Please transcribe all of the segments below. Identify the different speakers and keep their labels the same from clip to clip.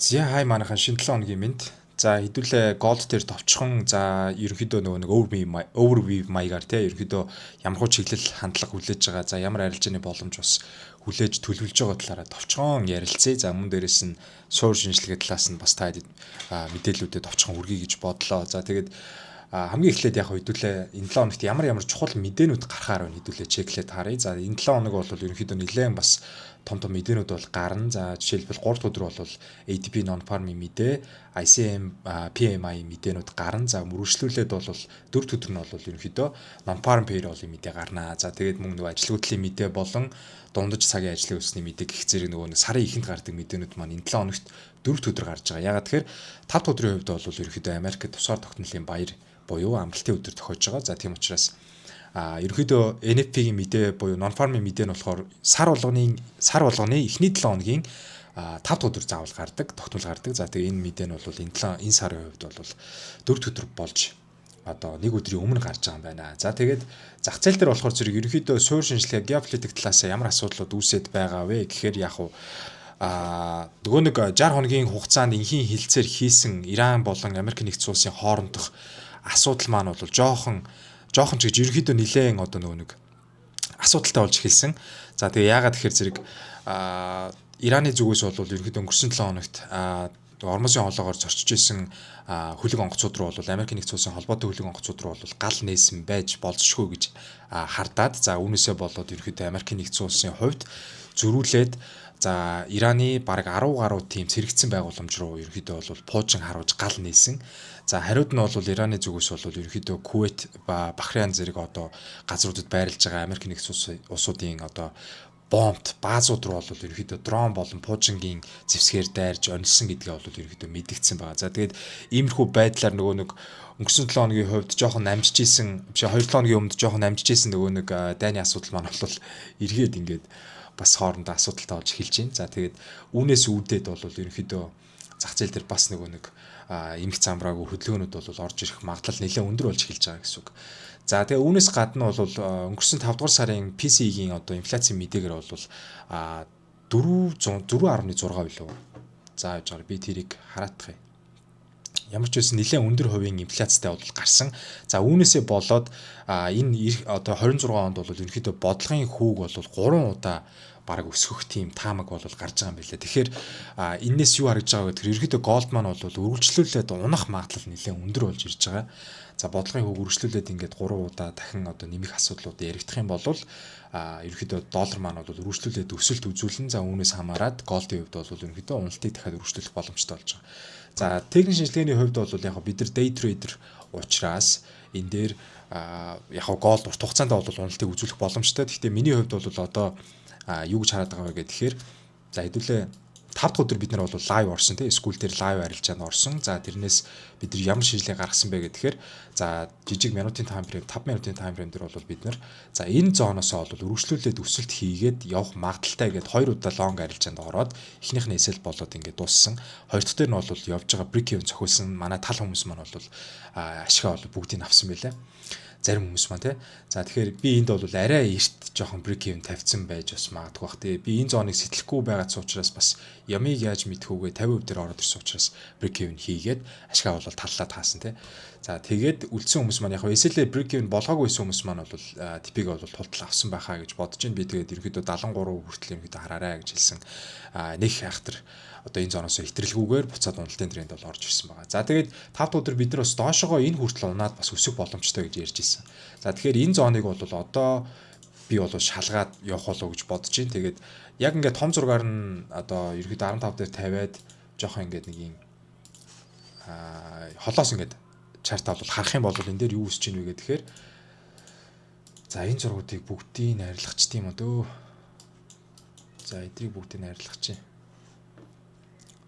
Speaker 1: За хай манайхан шинэ 7 хоногийн мэнд. За хэдүүлээ голд дээр товчхон за ерөнхийдөө нөгөө нэг overview маягаар те ерөнхийдөө ямар хуу чиглэл хандлага хүлээж байгаа. За ямар арилжааны боломж бас хүлээж төлөвлөж байгаа талаараа товчхон ярилцъя. За мөн дээрэс нь суур шинжилгээ талаас нь бас та мэдээллүүдэд товчхон хүргэе гэж бодлоо. За тэгээд хамгийн эхлээд яг хэдүүлээ энэ 7 хоногт ямар чухал мэдээнүүд гарахаар байна хэдүүлээ чеклээд харъя. За энэ 7 хоног бол ерөнхийдөө нэлээд бас том мэдээнүүд бол гарна. За жишээлбэл 3 дахь өдөр бол ATP non-farm мэдээ, ICM, PMI мэдээнүүд гарна. За мөрөжлүүлээд бол 4 дахь өдөр нь бол ерөнхийдөө non-farm payroll-ийн мэдээ гарна. За тэгээд мөн нөгөө ажил хөдлийн мэдээ болон дундаж цагийн ажлын өсний мэдээ гэх зэрэг нөгөө сарын ихэнд гардаг мэдээнүүд маань энэ 7 хоногт 4 дахь өдөр гарч байгаа. Ягаад тэгэхээр 5 дахь өдрийн хувьд бол ерөнхийдөө Америкт тусгаар тогтнолын баяр буюу амралтын өдөр тохиож байгаа. За тийм учраас ерөнхийдөө NFP-ийн мэдээ буюу non-farm-ийн мэдээ нь болохоор сар болгоны эхний 7 хоногийн 5 дахь өдөр заавал гардаг, тогтмол гардаг. За тэгээ энэ мэдээ нь бол энэ сарын хувьд бол 4 дахь өдөр болж одоо нэг өдрийн өмнө гарч байгаа юм байна. За тэгээд зах зээл дээр болохоор зэрэг ерөнхийдөө суур шинжилгээ геополитик талаас ямар асуудлууд үүсэт байгаа вэ гэхээр яг уу нөгөө нэг 60 хоногийн хугацаанд энхийн хилцээр хийсэн Иран болон Америк нэгдсэн улсын хоорондох асуудал маань бол жоохон ч гэж ерөнхийдөө нэлээд одоо нөгөө нэг асуудалтай болж эхэлсэн. За тэгээ яагаад тэгэхээр зэрэг Ираны зүгээс бол ерөнхийдөө өнгөрсөн 7 хоногт Ормосын хоолоогоор зорчиж исэн хөлөг онгоцууд руу бол Америк нэгдсэн улсын холбоотой хөлөг онгоцууд руу бол гал нээсэн байж болзошгүй гэж хардаад за үүнээсээ болоод ерөнхийдөө Америк нэгдсэн улсын хувьд зөрүүлээд за Ираны бараг 10 гаруй тийм цэрэгдсэн байгууламж руу ерөнхийдөө бол пуужин харуулж гал нээсэн. За хариуд нь бол Ираны зүгээс бол ерөнхийдөө Кувейт ба Бахрейн зэрэг одоо газруудад байрлаж байгаа Америк нэгдсэн улсуудын одоо бомбт баазууд руу бол ерөнхийдөө дрон болон пуужингийн зэвсгээр дайрж онилсон гэдгээ бол ерөнхийдөө мэдгдсэн байгаа. За тэгээд иймэрхүү байдлаар нөгөө нэг өнгөрсөн 7 хоногийн хувьд жоохон намжиж исэн биш 2 7 хоногийн өмнө жоохон намжиж исэн нөгөө нэг дайны асуудал маань бол эргээд ингээд бас хоорондоо асуудалтай болж эхэлж байна. За тэгээд үүнээс үүдээд бол ерөнхийдөө зах зээл дээр бас нөгөө нэг эмх замбраагүй хөдөлгөөнүүд бол орж ирэх магадлал нэлээд өндөр болж эхэлж байгаа гэсэн үг. За тэгээ үүнээс гадна бол өнгөрсөн 5 дугаар сарын PCE-ийн одоо инфляцийн мэдээгээр бол 4.6 билүү. За яаж байгаа би тэрийг хараадах юм. Ямар ч байсан нэлээд өндөр хувийн инфляцтай бол гарсан. За үүнээсээ болоод энэ одоо 26 онд бол ерөнхийдөө бодлогын хүүг бол 3 удаа бараг өсгөх тийм таамаг бол гарч байгаа юм билээ. Тэгэхээр энэс юу харагдж байгаа вэ гэхээр ерөнхийдөө Goldman бол үргэлжлүүлээд унах магадлал нэлээд өндөр болж ирж байгаа. За бодлогын хүүг үргэлжлүүлээд ингээд 3 удаа дахин одоо нэмэх асуудлууд яригдах юм бол ерөнхийдөө доллар маань бол үргэлжлүүлээд өсөлт үзүүлнэ. За үүнээс хамаарат голдын хувьд бол ерөнхийдөө уналтыг дахиад үргэлжлүүлэх боломжтой болж байгаа. За техник шинжилгээний хувьд бол яг бид нар day trader учраас энэ дээр яг голд урт хугацаанд бол уналтыг үзүүлэх боломжтой. Гэхдээ миний хувьд бол одоо юу гэж хараад байгаа вэ гэхээр за хэдүүлээ 5 дахь өдөр бид нар бол лайв орсон тийм скул дээр лайв арилжаанд орсон. За тэрнээс бид нар ямар шинжилгээ гаргасан бэ гэхээр за жижиг минутын тайм фрейм 5 минутын тайм фрейм дээр бол бид нар за энэ зооноосоо бол үргэлжлүүлээд өсөлт хийгээд явах магадaltaй гээд 2 удаа лонг арилжаанд ороод эхнийх нь эсэл болоод ингээд дууссан. Хоёр дахь дээр нь бол явж байгаа брик ивент цохилсон манай тал хүмүүс маань бол ашигаа бол бүгдийг авсан байлаа. Зарим хүмүүс маань тий. За тэгэхээр би энд бол арай эрт жоохон брик ивент тавьсан байж бас магадгүй бах тий. Би энэ зооныг сэтлэхгүй байгаа учраас бас ямыг яаж мэдхүүгээ 50% дээр ороод ирсэн учраас брик ивент хийгээд ашигаа бол таллаад хаасан тий. За тэгээд үлдсэн хүмүүс маань яг эсэлээ брик ивент болгоогүй байсан хүмүүс маань бол типийг бол тултал авсан байхаа гэж бодож байна. Би тэгээд ерөнхийдөө 73% хүртэл ерөнхийдөө хараарай гэж хэлсэн. Нэг хайхтар одоо энэ зооноос хэтрэлгүйгээр буцаад уналтын тренд бол орж ирсэн байгаа. За тэгээд 5 дахь өдөр бид нар бас доошогоо энэ хүртэл унаад бас өсөх боломжтой гэж ярьж ирсэн. За тэгэхээр энэ зооныг бол одоо би бол шалгаад явах болов гэж бодож байна. Тэгээд яг ингээд том зургаар нь одоо ерөөдөө 15 дээр тавиад жоохон ингээд нэг юм холоос ингээд чартаа бол харах юм бол энэ дээр юу үсэж ийн вэ гэхээр за энэ зургуудыг бүгдийг найрлах ч тийм үү. За эдрийг бүгдийг найрлах чинь.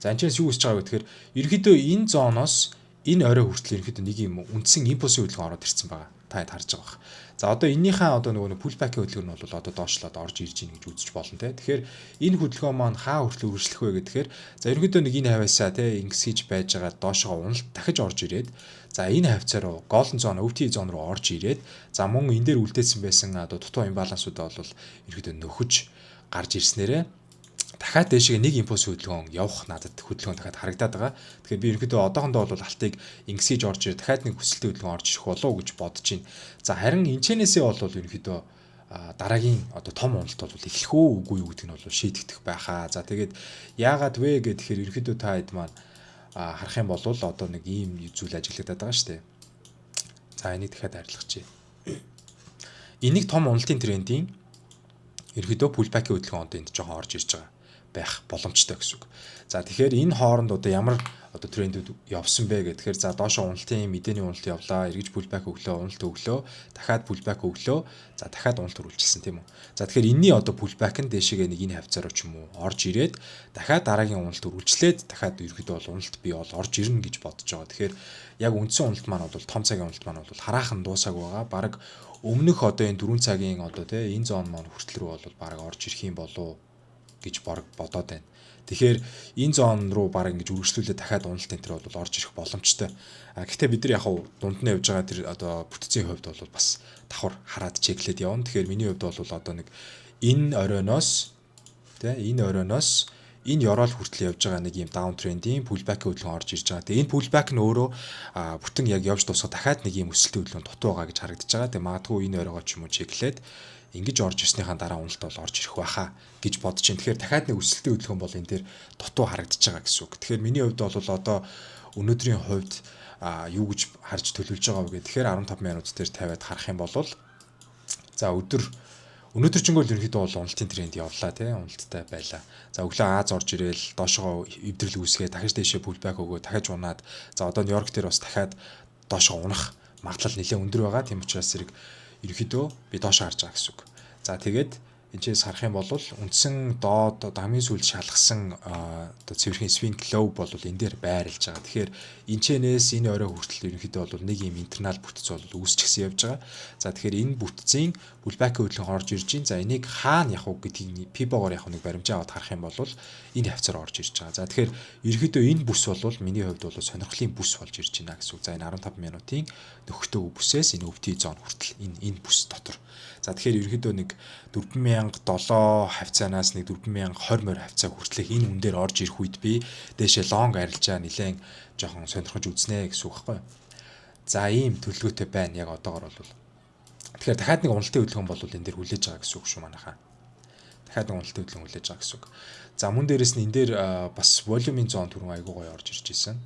Speaker 1: За энэчээс юу үсэж байгаа вэ гэхээр ерөөдөө энэ зооноос энэ орой хүртэл ерөөдөө нэг юм үндсэн импульсийн хөдөлгөөн ороод ирсэн байгаа. Та харж байгаа бах. За одоо эннийхээ одоо нөгөө pullback-ийн хөдөлгөөн нь бол одоо доошлоод орж ирж ийн гэж үзэж болно те. Тэгэхээр энэ хөдөлгөөн маань хаа хүртэл үргэлжлэх вэ гэхээр за ерөөдөө нэг энэ хавьяасаа те ингэсгийж байж байгаа доошоо уналт дахиж орж ирээд за энэ хавцаар golden zone, OTE zone руу орж ирээд за мөн энэ дээр үлдээсэн байсан одоо дутуу имбалансуудаа бол ерөөдөө нөхөж гарч ирснээрээ дахиад дээшээ нэг импульс хөдөлгөөн явах надад хөдөлгөөн дахиад харагдаад байгаа. Тэгэхээр би ерөнхийдөө одоохондоо бол алтыг ингэсэж орж ирээ дахиад нэг хүсэлтийн хөдөлгөөн орж ирэх болов уу гэж бодож байна. За харин энэчнээсээ бол ерөнхийдөө дараагийн одоо том уналт бол эхлэх үү үгүй юу гэдэг нь бол шийдэгдэх байхаа. За тэгээд яагаад вэ гэхээр ерөнхийдөө та хэд маань харах юм бол одоо нэг ийм зүйл ажиглагдаад байгаа шүү дээ. За энийг дахиад арилгачих. Энийг том уналтын трендийн ерөнхийдөө pullback-ийн хөдөлгөөн одоо энд жоохон орж ирж байгаа байх боломжтой гэсэн үг. За тэгэхээр энэ хооронд одоо ямар одоо трендүүд явсан бэ гэхээр за доошо уналтын мэдээний уналт явлаа, эргэж pullback өглөө, уналт өглөө, дахиад pullback өглөө, за дахиад уналт үргэлжилсэн тийм үү. За тэгэхээр энэний одоо pullback нь дээшээгээ нэг энэ хавцаар ч юм уу орж ирээд дахиад дараагийн уналт үргэлжлээд дахиад ерөнхийдөө бол уналт бий бол орж ирнэ гэж бодож байгаа. Тэгэхээр яг үндсэн уналт маань бол том цагийн уналт маань бол хараахан дуусааг байгаа. Бараг өмнөх одоо энэ 4 цагийн одоо тий энэ зон маань хүртэл рүү бол бараг орж ирэх юм болов гэж бодоод байна. Тэгэхээр энэ зон руу бараг ингэж үргэлжлүүлээд дахиад уналт энэ төр бол орж ирэх боломжтой. Гэхдээ бид нар яг дунд нь явж байгаа тэр одоо бүтцийн хувьд бол бас давхар хараад чеклээд явна. Тэгэхээр миний хувьд бол одоо нэг энэ оройноос энэ ёроол хүртэл явж байгаа нэг юм даун трендийн pullback-ийн хөдөлгөөн орж ирж байгаа. Тэгээ энэ pullback нь өөрөө бүтэн яг явж дуусах дахиад нэг юм өсөлтийн хөдөлгөөн дутуу байгаа гэж харагдаж байгаа. Тэгээ магадгүй энэ оройгоо ч юм уу чеклээд ингэж орж ирснийхаа дараа уналт бол орж ирэх байхаа гэж бодож байна. Тэгэхээр дахиад нэг өсөлтийн хөдөлгөөн бол энэ дээр дутуу харагдаж байгаа гэсэн үг. Тэгэхээр миний хувьд бол одоо өнөөдрийн хувьд юу гэж харж төлөвлөж байгаа вэ гэхээр 15 минут дээр тавиад харах юм бол за өнөөдрчөнгөө л ерөнхийдөө бол уналтын тренд явлаа тий уналттай байлаа. За өглөө Аз орж ирээл доошоо эвдрэл үүсгээ дахиж дээшээ pullback өгөө дахиж унаад за одоо Нью-Йорк дээр бас дахиад доошоо унах магадлал нэлээд өндөр байгаа. Тийм учраас зэрэг ерөнхийдөө би доошоо харж байгаа гэсэн үг. За тэгээд энэчээс харах юм бол үндсэн доод хамгийн сүүлд шалгасан одоо цэвэрхэн swing low бол энэ дээр байрлаж байгаа. Тэгэхээр энэчнээс энэ орой хүртэл ерөнхийдөө бол нэг юм интернал бүтц бол үүсчихсэн явж байгаа. За тэгэхээр энэ бүтцийн pullback-ийн хөдөлгөөн орж ирж байна. За энийг хаана явах вэ гэдгийг Pivot-оор явах нэг баримжаа аваад харах юм бол энэ хавцаар орж ирж байгаа. За тэгэхээр ерөнхийдөө энэ бүс бол миний хувьд бол сонирхлын бүс болж ирж байна гэсэн үг. За энэ 15 минутын нөхөртөө бүсээс энэ өвдий зон хүртэл энэ бүс дотор. За тэгэхээр ерөнхийдөө нэг 4007 хавцаанаас нэг 4020 морь хавцаа хүртэл энэ үн дээр орж ирэх үед би дээшээ лонг арилжаа нэлээд жоохон сонирхож үзнэ гэсэн үг байхгүй юу. За ийм төлөвлөгөөтэй байна яг одоогор бол. Тэгэхээр дахиад нэг уналтын хөдөлгөөн бол энэ дээр хүлээж байгаа гэсэн үг шүү манайхаа. Дахиад нэг уналтын хөдөлгөөн хүлээж байгаа гэсэн үг. За мөн дээрэс нь энэ дээр бас волюмын зон түрүүн айгуу гоё орж ирж ирсэн.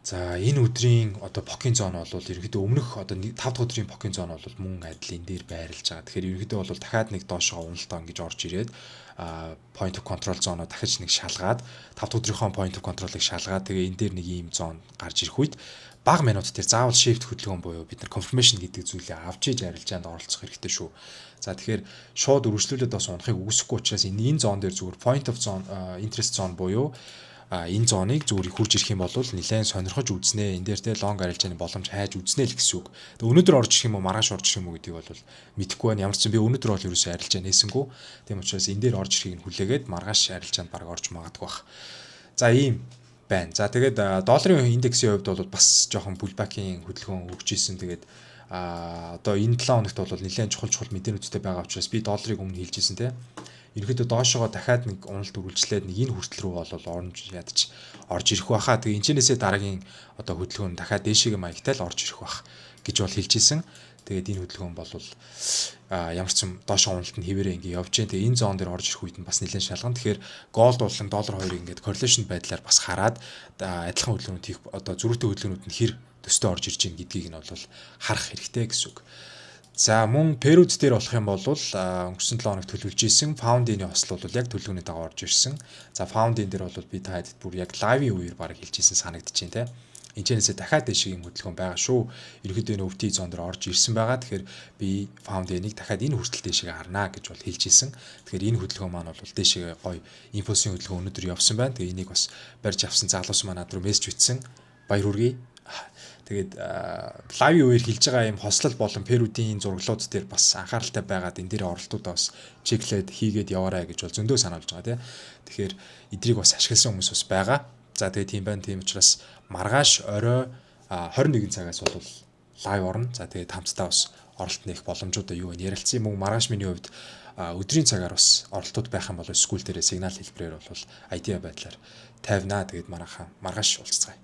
Speaker 1: За энэ өдрийн одоо покийн зон бол ерөнхийдөө өмнөх одоо 5 дахь өдрийн покийн зон бол мөн адил энэ дээр байрлаж байгаа. Тэгэхээр ерөнхийдөө бол дахиад нэг доошоо уналтаа ингэж орж ирээд point of control зоноо дахиж нэг шалгаад 5 дахь өдрийнхөө point of control-ыг шалгаад тэгээ энэ дээр нэг ийм зон гарч ирэх үед бага минут дээр заавал shift хөдөлгөөн буюу бид нар confirmation гэдэг зүйлээ авч иж арилжаанд оролцох хэрэгтэй шүү. За тэгэхээр шууд үргэлжлүүлээд бас унахыг үгүйсэхгүй учраас энэ зон дээр зүгээр point of zone interest zone буюу энэ зоныг зүгээр хурж ирэх юм бол нэлээд сонирхож үзнэ. Энэ дээр те лонг арилжааны боломж хайж үзнэ л гэсэн үг. Тэгээ өнөөдөр орж ирэх юм уу, маргааш орж ирэх юм уу гэдгийг бол мэдэхгүй байна. Ямар ч юм би өнөөдөр бол ерөөсөө арилжаа нээсэнгүү. Тийм учраас энэ дээр орж ирэхийг нь хүлээгээд маргааш арилжаанд баг орж магадгүй бах. За ийм байна. За тэгээд долларын индексийн хувьд бол бас жоохон pullback-ийн хөдөлгөөн өгч ийсэн. Тэгээд одоо энэ 7 хоногт бол нэлээд чухал мэдээнүүдтэй байгаа учраас би долларыг өмнө хэлж ийсэн те. Ерөнхийдөө доошоогоо дахиад нэг уналт үргэлжлээд нэг энэ хүртэл рүү бол орж ирэх байхаа. Тэгээ энэчнээсээ дараагийн одоо хөдөлгөөн дахиад дээшээгээ маягтай л орж ирэх байх гэж бол хэлж ийсэн. Тэгээд энэ хөдөлгөөн бол ямар ч юм доошоо уналт нь хэвээрээ ингэ явж जैन. Тэгээ энэ зон дээр орж ирэх үед нь бас нэлээд шалгана. Тэгэхээр голд болон доллар хоёрыг ингээд correlation байдлаар бас хараад адилхан хөдөлгөөнүүд хийх одоо зөрүүтэй хөдөлгөөнүүд нь хэр төстэй орж ирж байгаа гэдгийг нь бол харах хэрэгтэй гэсэн үг. За мөн Перуд дээр болох юм бол өнгөрсөн 7 хоног төлөвлөж исэн Found-ийн осол бол яг төлөвлөгөөний дагуу орж ирсэн. За Found-ийн дээр бол би та хэдэд бүр яг лайвын үеэр баг хэлж исэн санагдаж байна те. Энэчнээсээ дахиад дэшигийн хөдөлгөөн байгаа шүү. Ерөнхийдөө энэ өвтий зон дээр орж ирсэн байгаа. Тэгэхээр би Found-ийг дахиад энэ хүртэл дэшигээ харнаа гэж бол хэлж исэн. Тэгэхээр энэ хөдөлгөөн маань бол дэшигээ гоё импульсийн хөдөлгөөн өнөөдөр явсан байна. Тэгээ энийг бас барьж авсан залуус маань над руу мессеж бичсэн. Баяр хүргэе. Тэгээд лайв үеэр хэлж байгаа юм хослол болон Перудийн зураглууд дээр бас анхааралтай байгаад энэ дээр оролтуудаа бас чеклээд хийгээд яваарай гэж бол зөндөө санаалж байгаа тийм. Тэгэхээр эдрийг бас ашигласан хүмүүс бас байгаа. За тэгээд тийм байна. Тийм учраас маргааш орой 21 цагаас бол лайв орно. За тэгээд хамтдаа бас оролт нээх боломжуудаа юу вэ ярилцсан юм уу? Маргааш миний хувьд өдрийн цагаар бас оролтууд байх юм бол скул дээрээ сигнал хэлбэрээр бол ID байдлаар тавина. Тэгээд маргааш уулзцгаая.